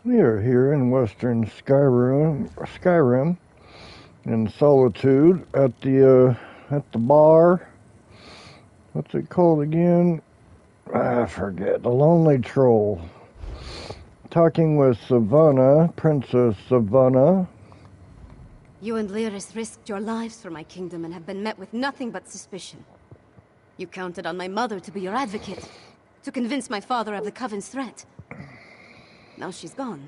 We are here in Western Skyrim, in solitude at the bar. What's it called again? I forget. The Lonely Troll. Talking with Savannah, Princess Savannah. You and Lyris risked your lives for my kingdom and have been met with nothing but suspicion. You counted on my mother to be your advocate, to convince my father of the Coven's threat. Now she's gone.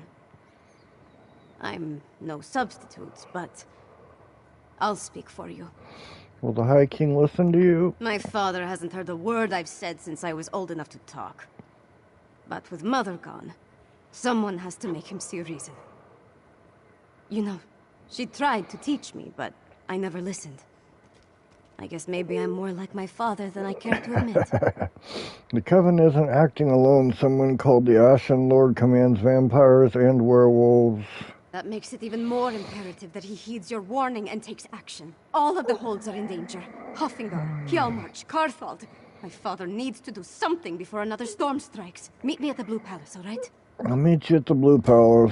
I'm no substitute, but I'll speak for you. Will the High King listen to you? My father hasn't heard a word I've said since I was old enough to talk. But with Mother gone, someone has to make him see reason. You know, she tried to teach me, but I never listened. I guess maybe I'm more like my father than I care to admit. The Coven isn't acting alone. Someone called the Ashen Lord commands vampires and werewolves. That makes it even more imperative that he heeds your warning and takes action. All of the HoLds are in danger. Hoffingar, Hjalmarch, Carthald. My father needs to do something before another storm strikes. Meet me at the Blue Palace, all right? I'll meet you at the Blue Palace.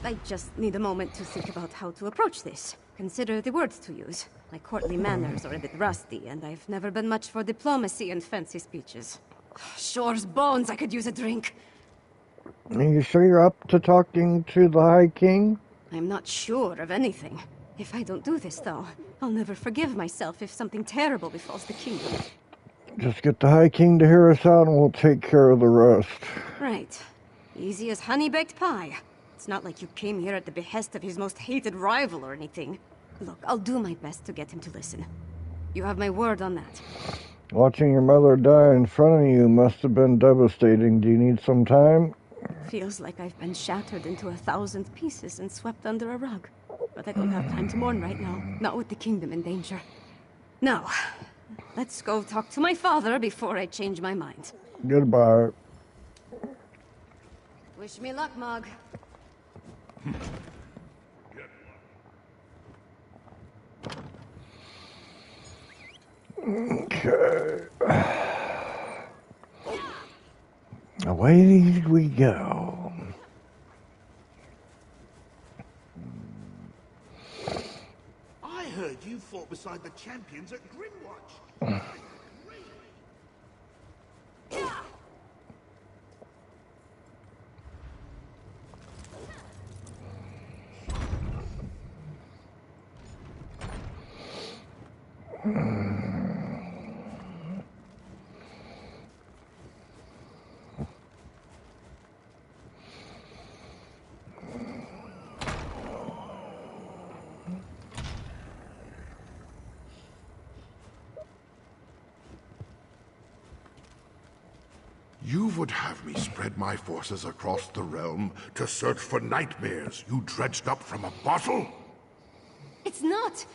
I just need a moment to think about how to approach this. Consider the words to use. My courtly manners are a bit rusty, and I've never been much for diplomacy and fancy speeches. Shore's bones, I could use a drink. Are you sure you're up to talking to the High King? I'm not sure of anything. If I don't do this, though, I'll never forgive myself if something terrible befalls the kingdom. Just get the High King to hear us out and we'll take care of the rest. Right. Easy as honey-baked pie. It's not like you came here at the behest of his most hated rival or anything. Look, I'll do my best to get him to listen. You have my word on that. Watching your mother die in front of you must have been devastating. Do you need some time? Feels like I've been shattered into 1,000 pieces and swept under a rug. But I don't have time to mourn right now. Not with the kingdom in danger. Now, let's go talk to my father before I change my mind. Goodbye. Wish me luck, Mog. Okay. Away we go. I heard you fought beside the champions at Grimwatch. You would have me spread my forces across the realm to search for nightmares you dredged up from a bottle? It's not!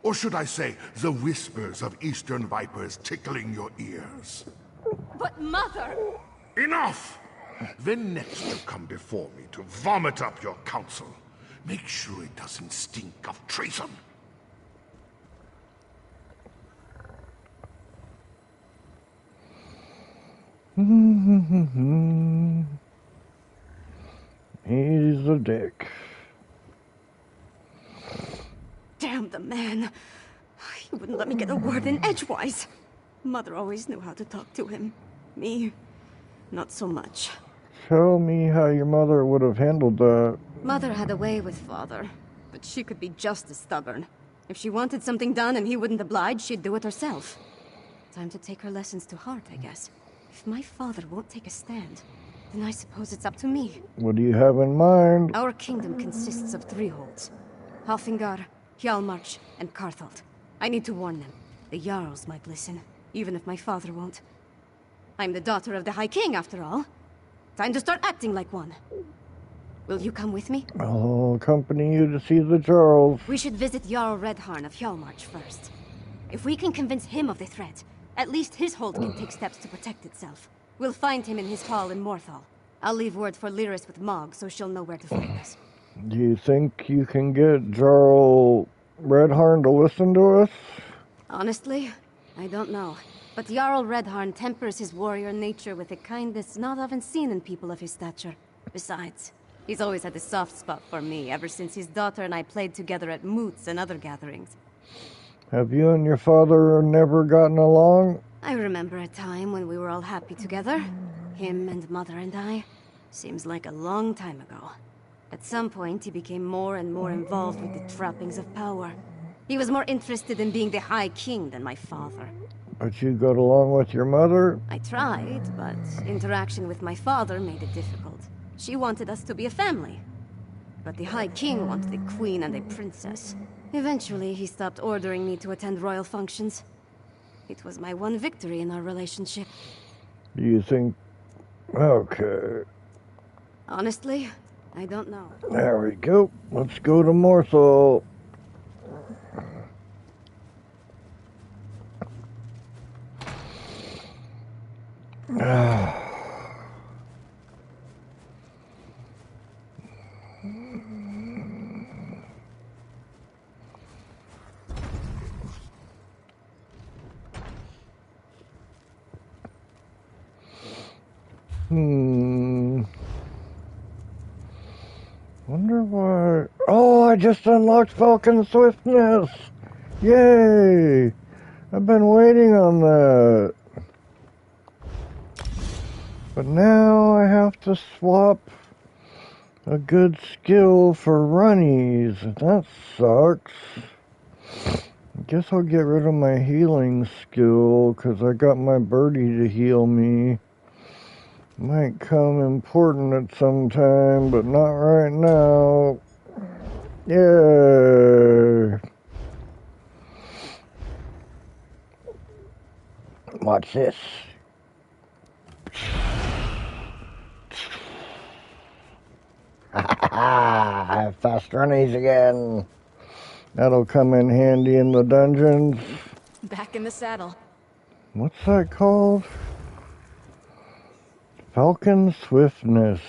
Or should I say, the whispers of eastern vipers tickling your ears? But Mother! Enough! Then next you come before me to vomit up your counsel. Make sure it doesn't stink of treason. He's a dick. Damn the man. He wouldn't let me get a word in edgewise. Mother always knew how to talk to him. Me, not so much. Tell me how your mother would have handled that. Mother had a way with Father, but she could be just as stubborn. If she wanted something done and he wouldn't oblige, she'd do it herself. Time to take her lessons to heart, I guess. If my father won't take a stand, then I suppose it's up to me. What do you have in mind? Our kingdom consists of 3 HoLds. Hoffingar, Hjalmarch, and Carthald. I need to warn them. The Jarls might listen, even if my father won't. I'm the daughter of the High King, after all. Time to start acting like one. Will you come with me? I'll accompany you to see the Jarls. We should visit Jarl Redharn of Hjalmarch first. If we can convince him of the threat, at least his hold can take steps to protect itself. We'll find him in his hall in Morthal. I'll leave word for Lyris with Mog, so she'll know where to find us. Do you think you can get Jarl Redharn to listen to us? Honestly, I don't know. But Jarl Redharn tempers his warrior nature with a kindness not often seen in people of his stature. Besides, He's always had a soft spot for me, ever since his daughter and I played together at moots and other gatherings. Have you and your father never gotten along? I remember a time when we were all happy together. Him and Mother and I. Seems like a long time ago. At some point, he became more and more involved with the trappings of power. He was more interested in being the High King than my father. But you got along with your mother? I tried, but interaction with my father made it difficult. She wanted us to be a family. But the High King wanted a queen and a princess. Eventually, he stopped ordering me to attend royal functions. It was my one victory in our relationship. Do you think... Okay. Honestly, I don't know. There we go. Let's go to Morsel. Wonder why... Oh, I just unlocked Falcon Swiftness! Yay! I've been waiting on that. But now I have to swap a good skill for runnies. That sucks. I guess I'll get rid of my healing skill, because I got my birdie to heal me. Might come important at some time, but not right now. Yeah. Watch this. Fast runnies again. That'll come in handy in the dungeons. Back in the saddle. What's that called? Falcon Swiftness.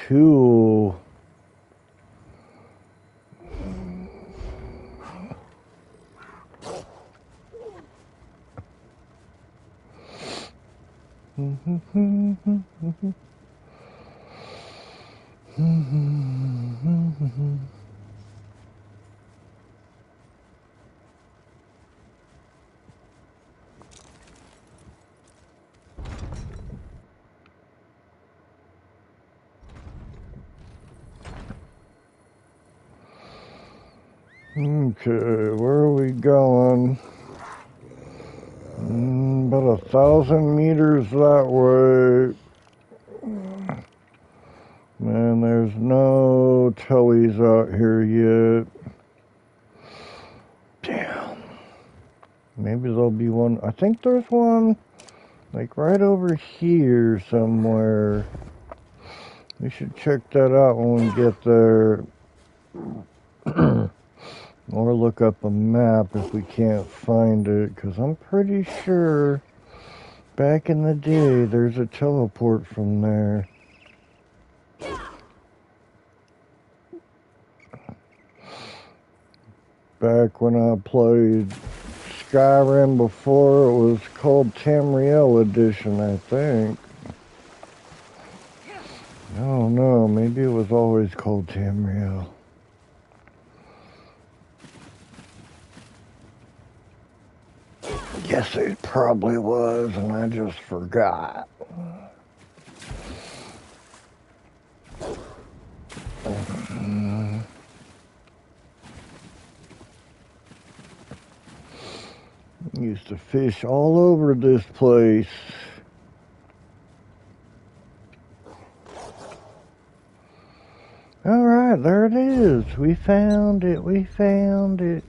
Cool. Okay, where are we going? About 1,000 meters that way. Man, there's no tellies out here yet. Damn. Maybe there'll be one. I think there's one, like right over here somewhere. We should check that out when we get there. Or look up a map if we can't find it, because I'm pretty sure back in the day there's a teleport from there. Back when I played Skyrim before, it was called Tamriel Edition, I think. I don't know, maybe it was always called Tamriel. Guess it probably was, and I just forgot. Used to fish all over this place. All right, there it is. We found it. We found it.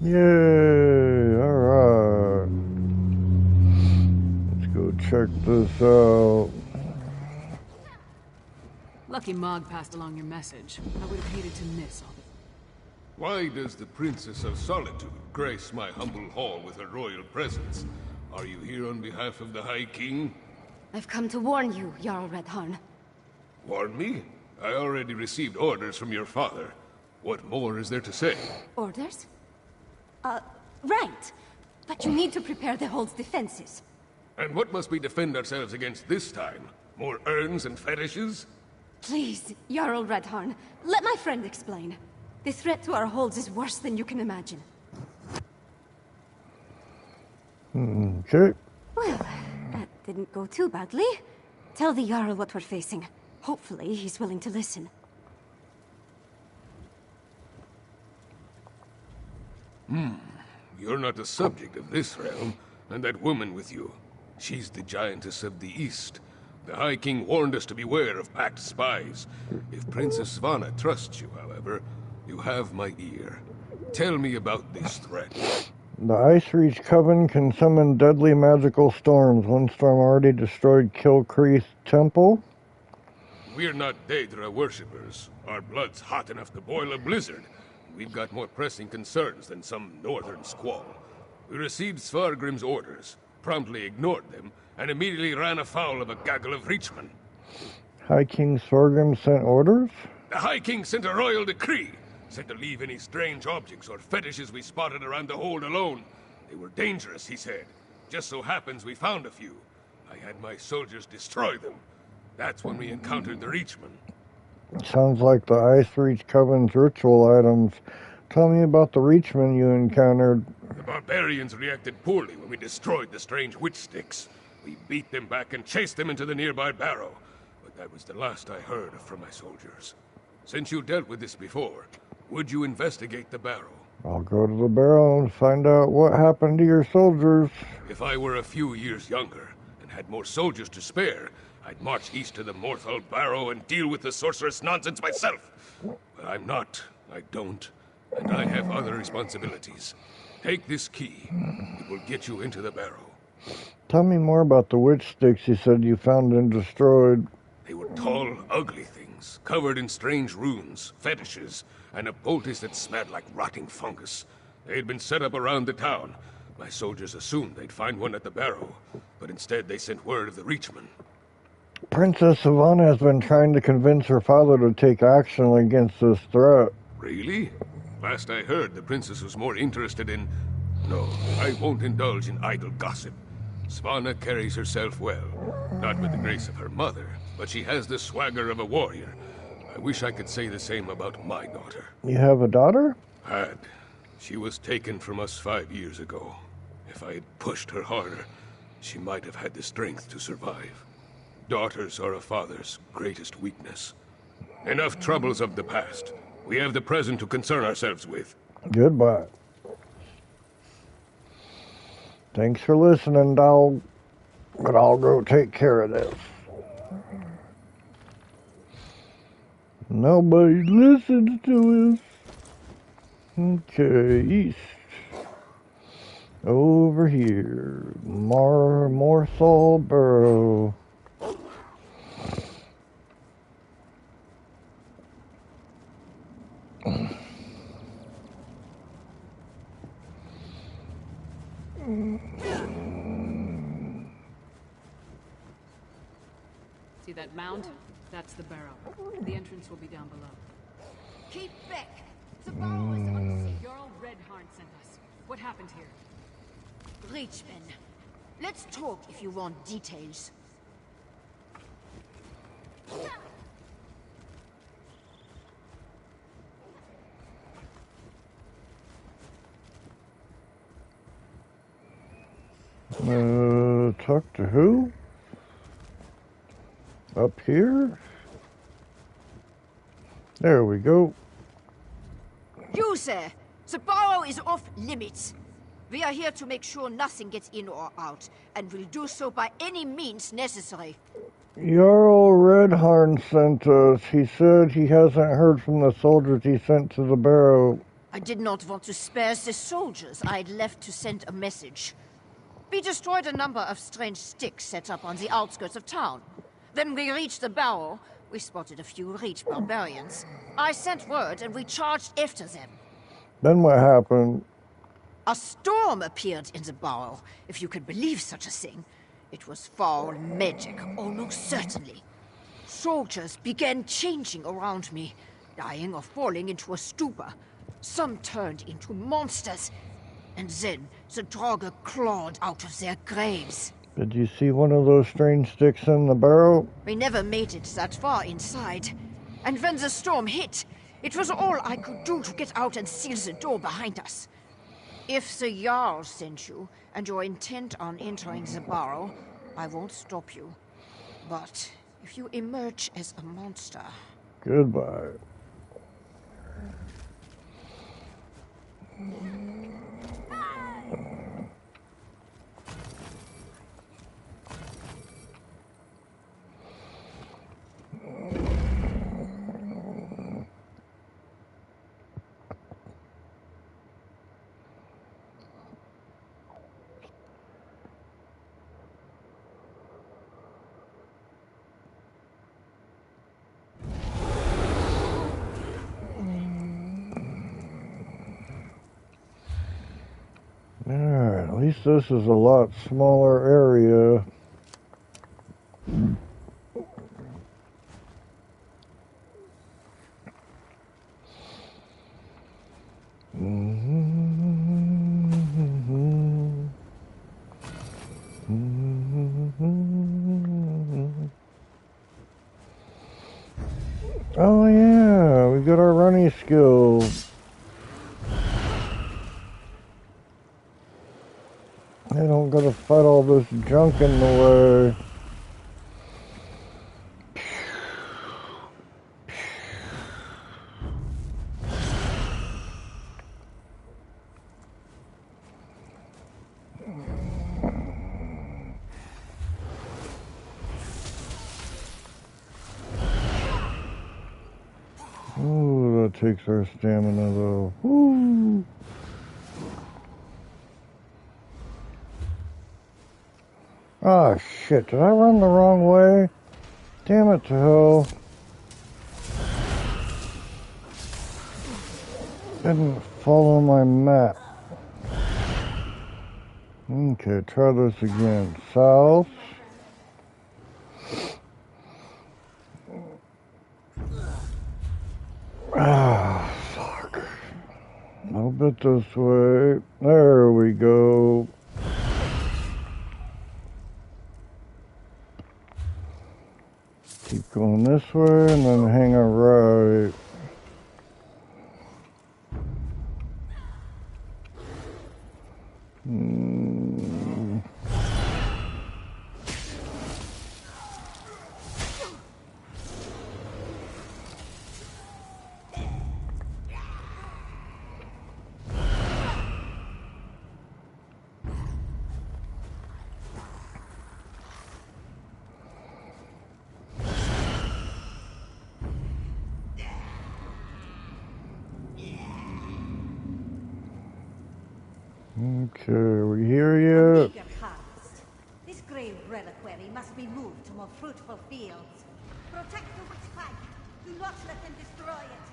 Yay! Alright. Let's go check this out. Lucky Mog passed along your message. I would have hated to miss all the... Why does the Princess of Solitude grace my humble hall with her royal presence? Are you here on behalf of the High King? I've come to warn you, Jarl Redharn. Warn me? I already received orders from your father. What more is there to say? Orders? Right. But you need to prepare the HoLds' defenses. And what must we defend ourselves against this time? More urns and fetishes? Please, Jarl Redharn, let my friend explain. The threat to our holds is worse than you can imagine. Okay. Well, that didn't go too badly. Tell the Jarl what we're facing. Hopefully, he's willing to listen. You're not the subject of this realm, and that woman with you. She's the giantess of the East. The High King warned us to beware of packed spies. If Princess Svanna trusts you, however, you have my ear. Tell me about this threat. The Ice Reach Coven can summon deadly magical storms. One storm already destroyed Kilcreath Temple. We're not Daedra worshippers. Our blood's hot enough to boil a blizzard. We've got more pressing concerns than some northern squall. We received Svargrim's orders, promptly ignored them, and immediately ran afoul of a gaggle of Reachmen. High King Sorghum sent orders? The High King sent a royal decree, said to leave any strange objects or fetishes we spotted around the hold alone. They were dangerous, he said. Just so happens we found a few. I had my soldiers destroy them. That's when we encountered the Reachmen. Sounds like the Ice Reach Coven's ritual items. Tell me about the Reachmen you encountered. The barbarians reacted poorly when we destroyed the strange witch sticks. We beat them back and chased them into the nearby barrow. But that was the last I heard from my soldiers. Since you dealt with this before, would you investigate the barrow? I'll go to the barrow and find out what happened to your soldiers. If I were a few years younger and had more soldiers to spare, I'd march east to the Morthal Barrow and deal with the sorceress nonsense myself. But I'm not. I don't. And I have other responsibilities. Take this key. It will get you into the barrow. Tell me more about the witch sticks you said you found and destroyed. They were tall, ugly things, covered in strange runes, fetishes, and a poultice that smelled like rotting fungus. They had been set up around the town. My soldiers assumed they'd find one at the barrow, but instead they sent word of the Reachmen. Princess Svanna has been trying to convince her father to take action against this threat. Really? Last I heard, the princess was more interested in... No, I won't indulge in idle gossip. Svanna carries herself well. Not with the grace of her mother, but she has the swagger of a warrior. I wish I could say the same about my daughter. You have a daughter? Had. She was taken from us 5 years ago. If I had pushed her harder, she might have had the strength to survive. Daughters are a father's greatest weakness. Enough troubles of the past. We have the present to concern ourselves with. Goodbye. Thanks for listening, dog. But I'll go take care of this. Nobody listens to us. Okay, east. Over here. Morthal Barrow. See that mound? That's the barrow. The entrance will be down below. Keep back! The barrow is unsafe. Jarl Redharn sent us. What happened here? Reachmen. Let's talk if you want details. Talk to who? Up here? There we go. You, sir! The barrow is off limits. We are here to make sure nothing gets in or out, and will do so by any means necessary. Jarl Redharn sent us. He said he hasn't heard from the soldiers he sent to the barrow. I did not want to spare the soldiers I'd left to send a message. We destroyed a number of strange sticks set up on the outskirts of town. Then we reached the barrow. We spotted a few Reach barbarians. I sent word and we charged after them. Then what happened? A storm appeared in the barrow, if you could believe such a thing. It was foul magic, almost certainly. Soldiers began changing around me, dying or falling into a stupor. Some turned into monsters. And then the Draugr clawed out of their graves. Did you see one of those strange sticks in the barrel? We never made it that far inside. And when the storm hit, it was all I could do to get out and seal the door behind us. If the Jarl sent you, and you're intent on entering the barrow, I won't stop you. But if you emerge as a monster... Goodbye. Alright, at least this is a lot smaller area. Oh yeah, we got our running skills. I don't gotta fight all this junk in the way. Ooh, that takes our stamina though. Woo! Ah, shit, did I run the wrong way? Damn it to hell. Didn't follow my map. Okay, try this again. South. Ah, fuck. A little bit this way. There we go. Keep going this way and then hang a right. Okay, are we here yet? Bigger harvest. This grave reliquary must be moved to more fruitful fields. Protect the witch pipe. Do not let them destroy it.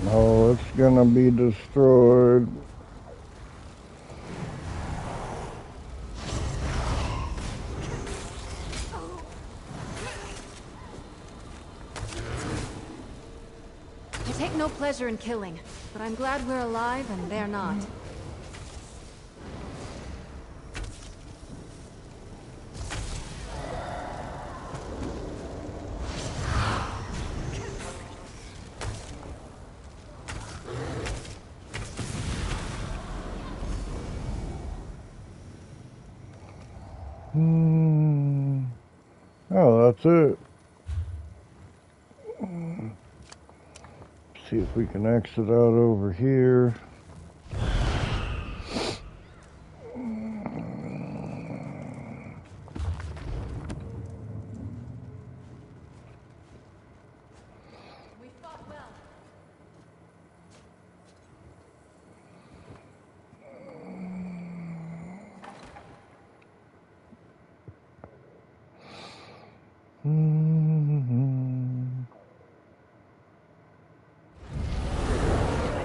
Oh, it's gonna be destroyed. I take no pleasure in killing, but I'm glad we're alive and they're not. Oh, that's it. See if we can exit out over here. We fought well.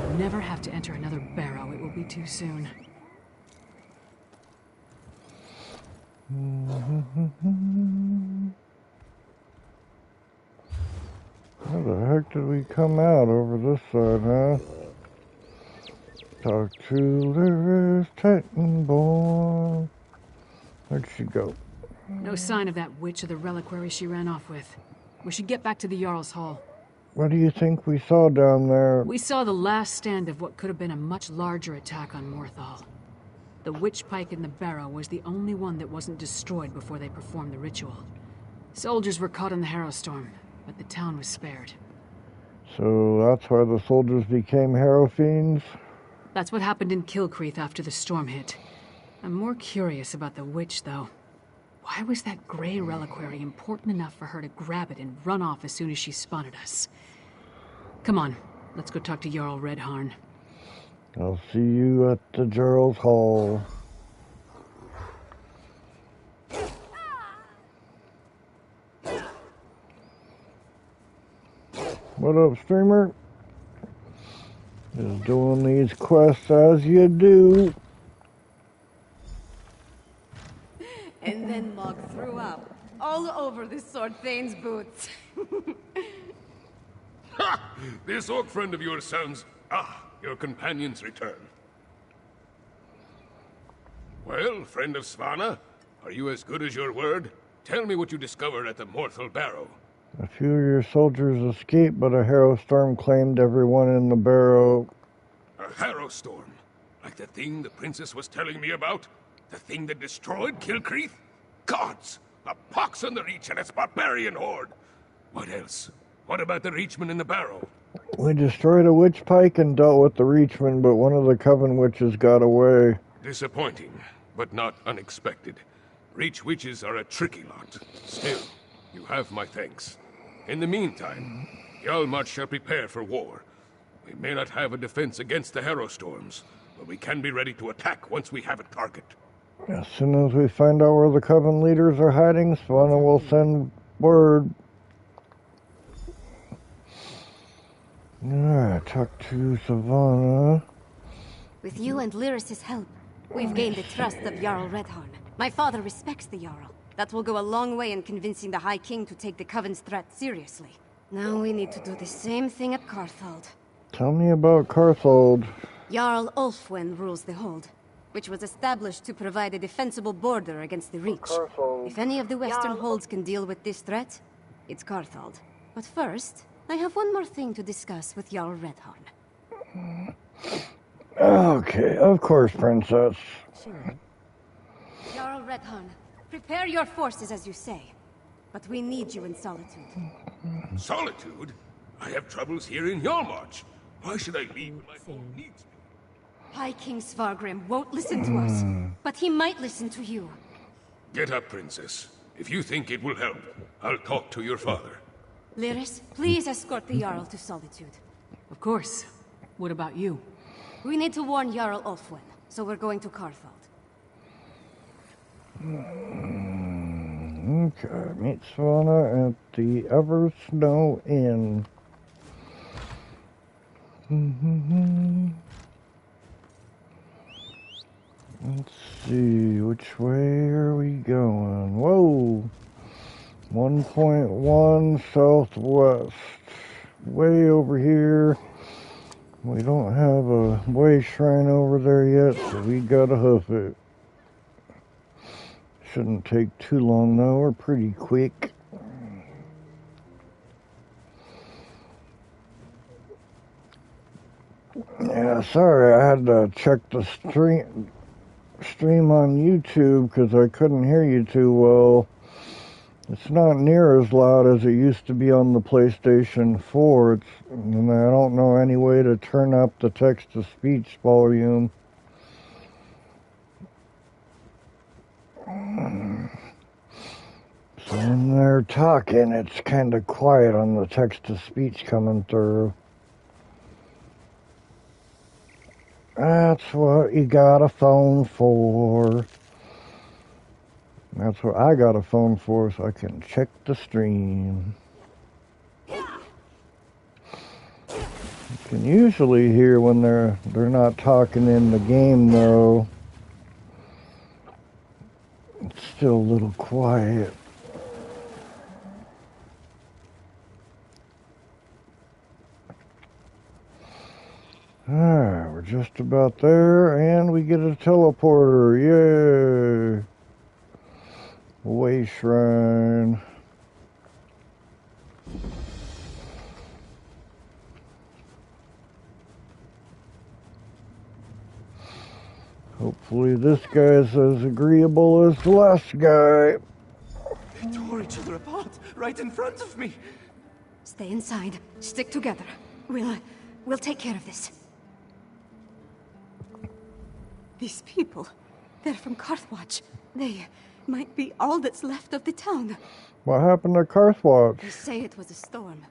I'd never have to enter another barrow. It will be too soon. Where the heck did we come out over this side, huh? Talk to Lyris Titanborn. Where'd she go? No sign of that witch or the reliquary she ran off with. We should get back to the Jarl's Hall. What do you think we saw down there? We saw the last stand of what could have been a much larger attack on Morthal. The witch pike in the barrow was the only one that wasn't destroyed before they performed the ritual. Soldiers were caught in the Harrowstorm, but the town was spared. So that's why the soldiers became Harrow Fiends? That's what happened in Kilcreath after the storm hit. I'm more curious about the witch, though. Why was that gray reliquary important enough for her to grab it and run off as soon as she spotted us? Come on, let's go talk to Jarl Redharn. I'll see you at the Jarl's Hall. What up, streamer? Just doing these quests as you do. And then Mog threw up all over the Sword Thane's boots. Ha! This orc friend of yours sounds... Ah, your companion's return. Well, friend of Svanna, are you as good as your word? Tell me what you discovered at the Morthal Barrow. A few of your soldiers escaped, but a Harrowstorm claimed everyone in the barrow. A Harrowstorm? Like the thing the princess was telling me about? The thing that destroyed Kilcreath? Gods! A pox on the Reach and its barbarian horde! What else? What about the Reachman in the barrow? We destroyed a witch pike and dealt with the Reachman, but one of the Coven witches got away. Disappointing, but not unexpected. Reach witches are a tricky lot. Still, you have my thanks. In the meantime, Hjalmar shall prepare for war. We may not have a defense against the Harrowstorms, but we can be ready to attack once we have a target. As soon as we find out where the Coven leaders are hiding, Svanna will send word. Alright, talk to Svanna. With you and Lyris' help, we've gained the trust of Jarl Redharn. My father respects the Jarl. That will go a long way in convincing the High King to take the Coven's threat seriously. Now we need to do the same thing at Carthold. Tell me about Carthold. Jarl Ulfwen rules the hold, which was established to provide a defensible border against the Reach. If any of the Western holds can deal with this threat, it's Carthold. But first, I have one more thing to discuss with Jarl Redharn. Okay, of course, Princess. Jarl Redharn, prepare your forces as you say. But we need you in Solitude. Solitude? I have troubles here in Hjalmarch. Why should I leave when my home needs me? High King Svargrim won't listen to us, but he might listen to you. Get up, Princess. If you think it will help, I'll talk to your father. Lyris, please escort the Jarl to Solitude. Of course. What about you? We need to warn Jarl Ulfwen, so we're going to Carthold. Okay, meet Svanna at the Eversnow Inn. Let's see, which way are we going? Whoa! 1.1 southwest. Way over here. We don't have a way shrine over there yet, so we gotta hoof it. Shouldn't take too long though, we're pretty quick. Yeah, sorry, I had to check the stream on YouTube because I couldn't hear you too well. It's not near as loud as it used to be on the PlayStation 4, and I don't know any way to turn up the text-to-speech volume. So when they're talking, it's kind of quiet on the text-to-speech coming through. That's what you got a phone for. That's what I got a phone for, so I can check the stream. You can usually hear when they're not talking in the game, though. It's still a little quiet. Alright, we're just about there, and we get a teleporter. Yay! Way shrine. Hopefully this guy's as agreeable as the last guy. They tore each other apart, right in front of me. Stay inside. Stick together. We'll take care of this. These people, they're from Carthwatch. They might be all that's left of the town. What happened to Carthwatch? They say it was a storm.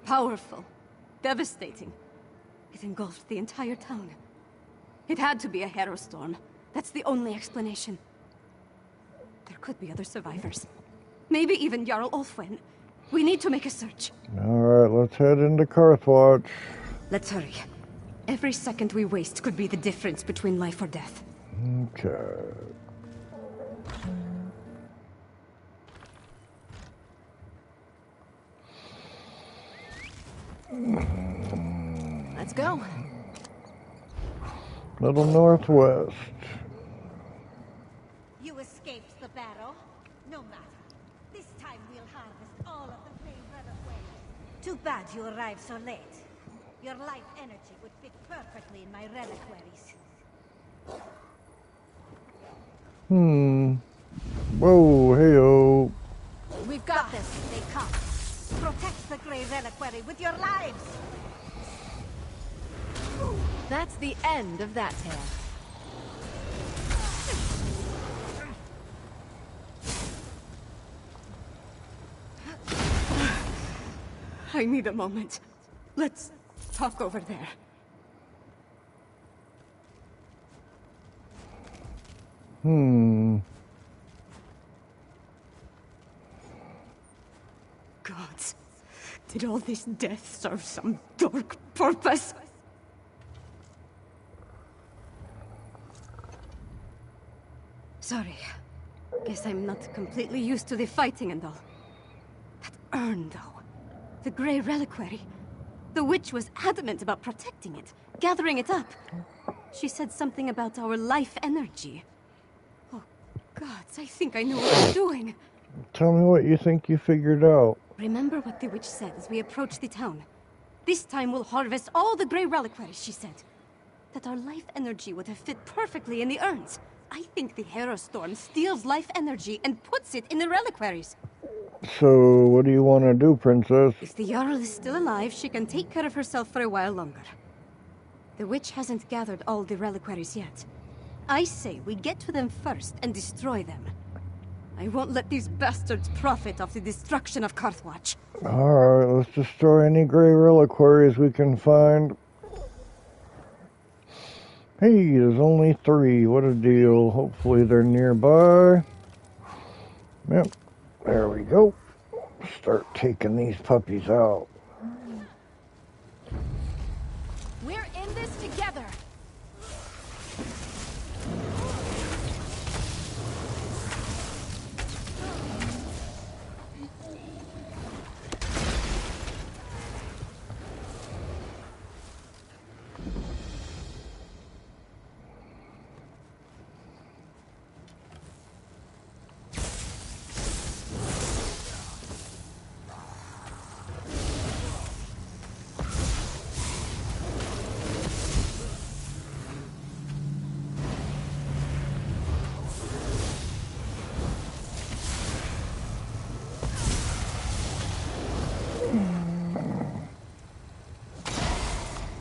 Powerful. Devastating. It engulfed the entire town. It had to be a hero storm. That's the only explanation. There could be other survivors. Maybe even Jarl Ulfwin. We need to make a search. Alright, let's head into Carthwatch. Let's hurry. Every second we waste could be the difference between life or death. Okay. Let's go. Little northwest. You escaped the barrow? No matter. This time we'll harvest all of the grey reliquaries. Too bad you arrived so late. Your life energy would fit perfectly in my reliquaries. Whoa, hey-oh. We've got this. They come. Protect the grey reliquary with your lives! That's the end of that tale. I need a moment. Let's talk over there. Gods, did all this death serve some dark purpose? Sorry. Guess I'm not completely used to the fighting and all. That urn, though. The Grey Reliquary. The witch was adamant about protecting it, gathering it up. She said something about our life energy. Oh, gods, I think I know what I'm doing. Tell me what you think you figured out. Remember what the witch said as we approached the town. This time we'll harvest all the Grey Reliquaries, she said. That our life energy would have fit perfectly in the urns. I think the Hero Storm steals life energy and puts it in the reliquaries. So, what do you want to do, Princess? If the Jarl is still alive, she can take care of herself for a while longer. The witch hasn't gathered all the reliquaries yet. I say we get to them first and destroy them. I won't let these bastards profit off the destruction of Carthwatch. Alright, let's destroy any Grey Reliquaries we can find. Hey, there's only 3. What a deal. Hopefully they're nearby. Yep, there we go. Start taking these puppies out. We're in this together.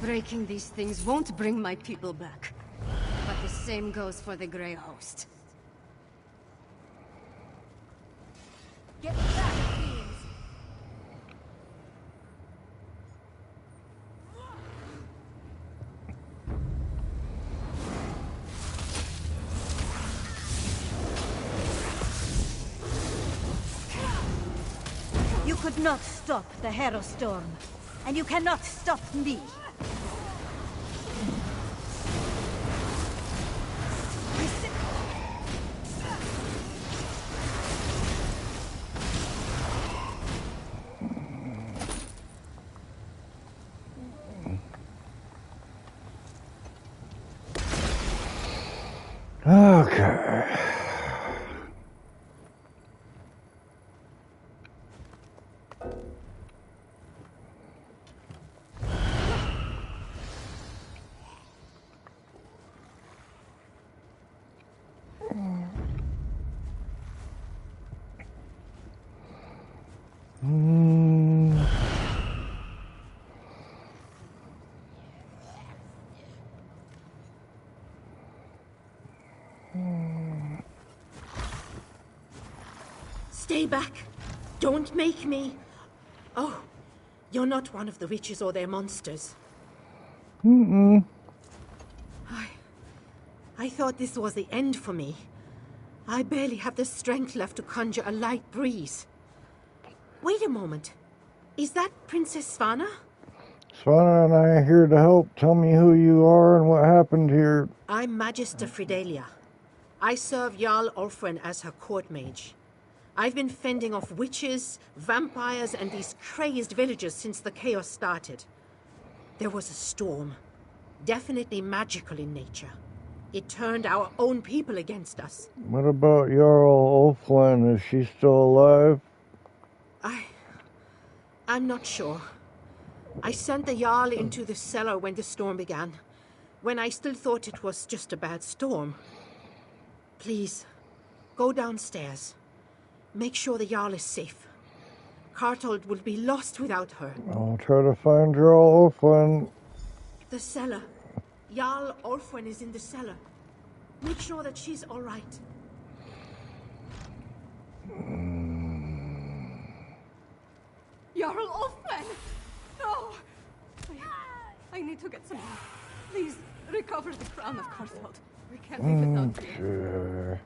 Breaking these things won't bring my people back. But the same goes for the Grey Host. Get back, fiends! You could not stop the Hero Storm, and you cannot stop me. Okay. Stay back. Don't make me. Oh, you're not one of the witches or their monsters. I thought this was the end for me. I barely have the strength left to conjure a light breeze. Wait a moment. Is that Princess Svana? Svana and I are here to help. Tell me who you are and what happened here. I'm Magister Fridelia. I serve Jarl Ulfwen as her court mage. I've been fending off witches, vampires, and these crazed villagers since the chaos started. There was a storm. Definitely magical in nature. It turned our own people against us. What about Jarl Ulfwen? Is she still alive? I'm not sure. I sent the Jarl into the cellar when the storm began, when I still thought it was just a bad storm. Please, go downstairs. Make sure the Jarl is safe. Cartold will be lost without her. I'll try to find Jarl Ulfwen. The cellar. Jarl Ulfwen is in the cellar. Make sure that she's all right. Jarl Ulfwen! No! I need to get some help. Please, recover the crown of Cartheld. We can't leave it down here.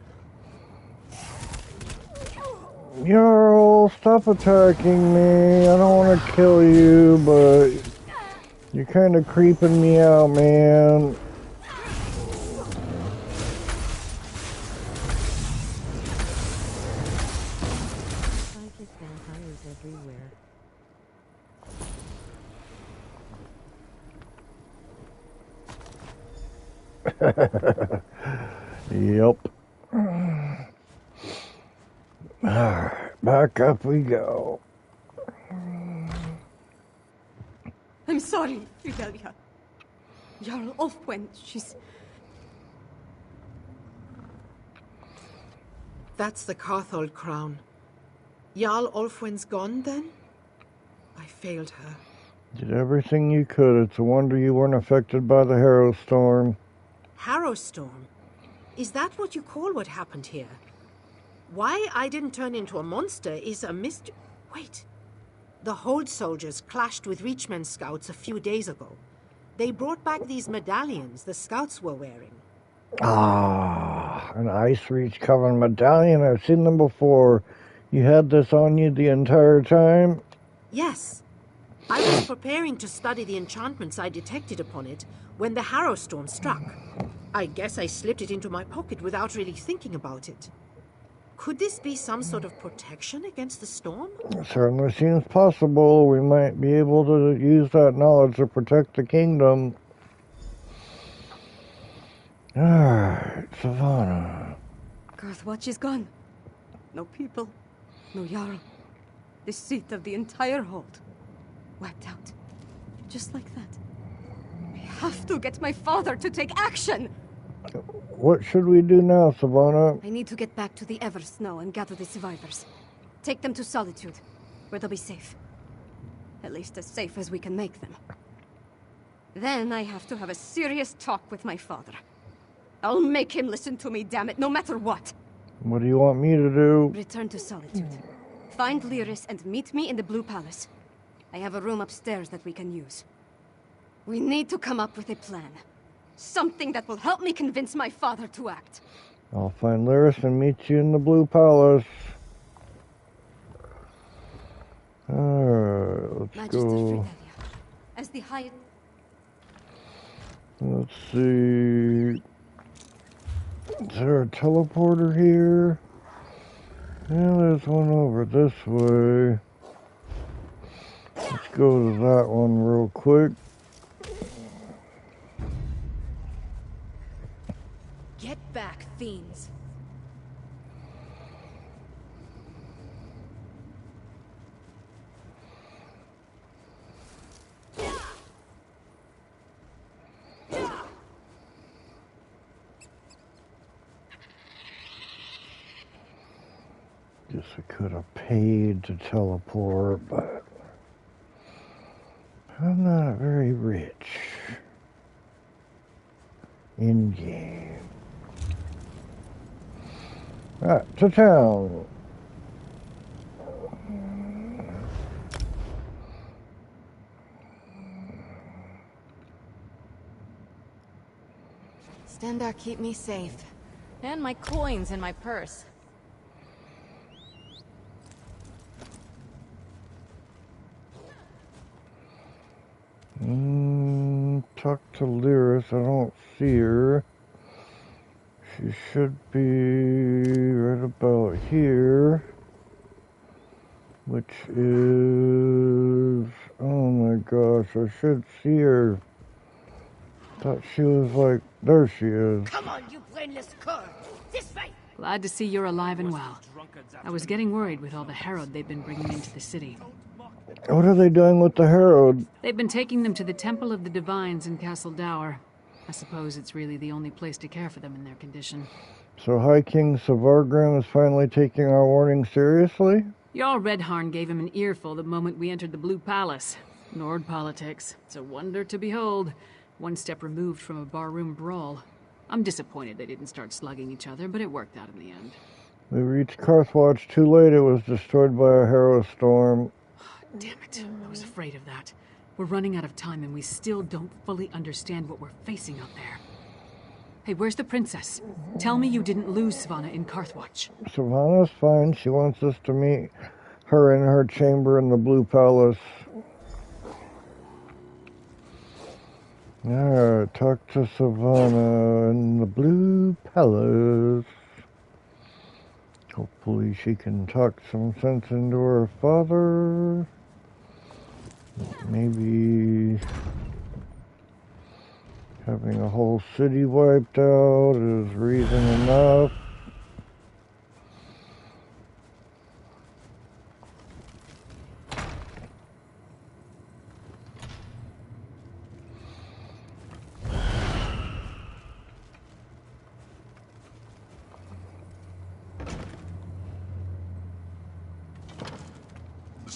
Jarl, stop attacking me. I don't want to kill you, but you're kind of creeping me out, man. Yep. Alright, back up we go. I'm sorry, Fidelia. Jarl Ulfwen, she's... That's the Carthold crown. Jarl Ulfwen's gone, then? I failed her. Did everything you could. It's a wonder you weren't affected by the Harrow Storm. Harrow Storm? Is that what you call what happened here? Why I didn't turn into a monster is a mystery. Wait. The HoLds soldiers clashed with Reachman scouts a few days ago. They brought back these medallions the scouts were wearing. Ah, an Ice Reach covered medallion. I've seen them before. You had this on you the entire time? Yes. I was preparing to study the enchantments I detected upon it when the Harrow Storm struck. I guess I slipped it into my pocket without really thinking about it. Could this be some sort of protection against the storm? It certainly seems possible. We might be able to use that knowledge to protect the kingdom. Alright, Savannah. Garthwatch is gone. No people, no Jarl. The seat of the entire hold. Wiped out. Just like that. We have to get my father to take action! What should we do now, Savannah? I need to get back to the Eversnow and gather the survivors. Take them to Solitude, where they'll be safe. At least as safe as we can make them. Then I have to have a serious talk with my father. I'll make him listen to me, damn it, no matter what! What do you want me to do? Return to Solitude. Find Lyris and meet me in the Blue Palace. I have a room upstairs that we can use. We need to come up with a plan. Something that will help me convince my father to act. I'll find Lyris and meet you in the Blue Palace. Alright, let's Magister go. Fridelia, as the High... Let's see. Is there a teleporter here? Yeah, there's one over this way. Let's go to that one real quick. Get back, fiends. Guess I could have paid to teleport, but I'm not very rich in game. Right, to town. Stendarr, keep me safe. And my coins in my purse. Talk to Lyris. I don't see her. She should be right about here. Which is... Oh my gosh, I should see her. Thought she was like... There she is. Come on, you brainless cur! This way! Glad to see you're alive and well. I was getting worried with all the Herald they've been bringing into the city. What are they doing with the Herald? They've been taking them to the Temple of the Divines in Castle Dour. I suppose it's really the only place to care for them in their condition. So High King Savargrim is finally taking our warning seriously? Jarl Redharn gave him an earful the moment we entered the Blue Palace. Nord politics. It's a wonder to behold. One step removed from a barroom brawl. I'm disappointed they didn't start slugging each other, but it worked out in the end. We reached Karthwatch too late. It was destroyed by a Harrow storm. Damn it. I was afraid of that. We're running out of time and we still don't fully understand what we're facing out there. Hey, where's the princess? Tell me you didn't lose Svanna in Karthwatch. Savannah's fine. She wants us to meet her in her chamber in the Blue Palace. Alright, talk to Savannah in the Blue Palace. Hopefully she can talk some sense into her father. Maybe having a whole city wiped out is reason enough.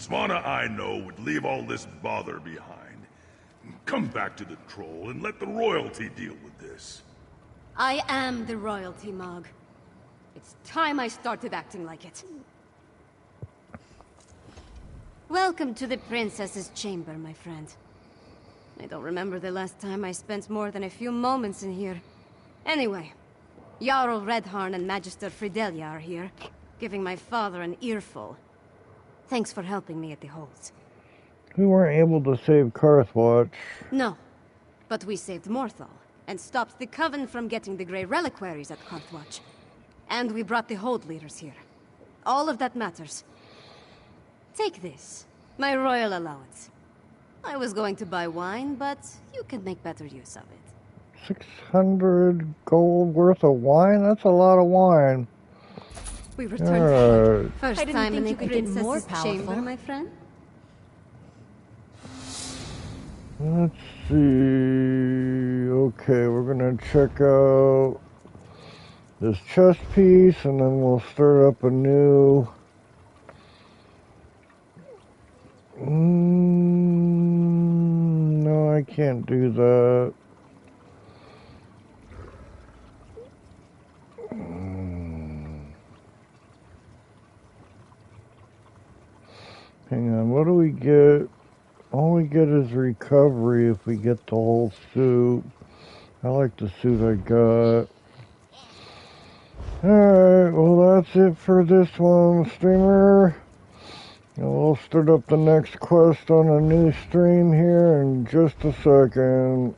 Svanna, I know, would leave all this bother behind. Come back to the troll and let the royalty deal with this. I am the royalty, Mog. It's time I started acting like it. Welcome to the princess's chamber, my friend. I don't remember the last time I spent more than a few moments in here. Anyway, Jarl Redharn and Magister Fidelia are here, giving my father an earful. Thanks for helping me at the HoLds. We weren't able to save Karthwatch. No, but we saved Morthal, and stopped the Coven from getting the Grey Reliquaries at Karthwatch. And we brought the Hold leaders here. All of that matters. Take this, my royal allowance. I was going to buy wine, but you can make better use of it. 600 gold worth of wine? That's a lot of wine. We returned first I didn't time in think the you could get more princess's chamber, powerful. my friend. Let's see. Okay, we're gonna check out this chess piece and then we'll start up a new... No, I can't do that. Hang on, what do we get? All we get is recovery if we get the whole suit. I like the suit I got. Alright, well that's it for this one, streamer. And we'll start up the next quest on a new stream here in just a second.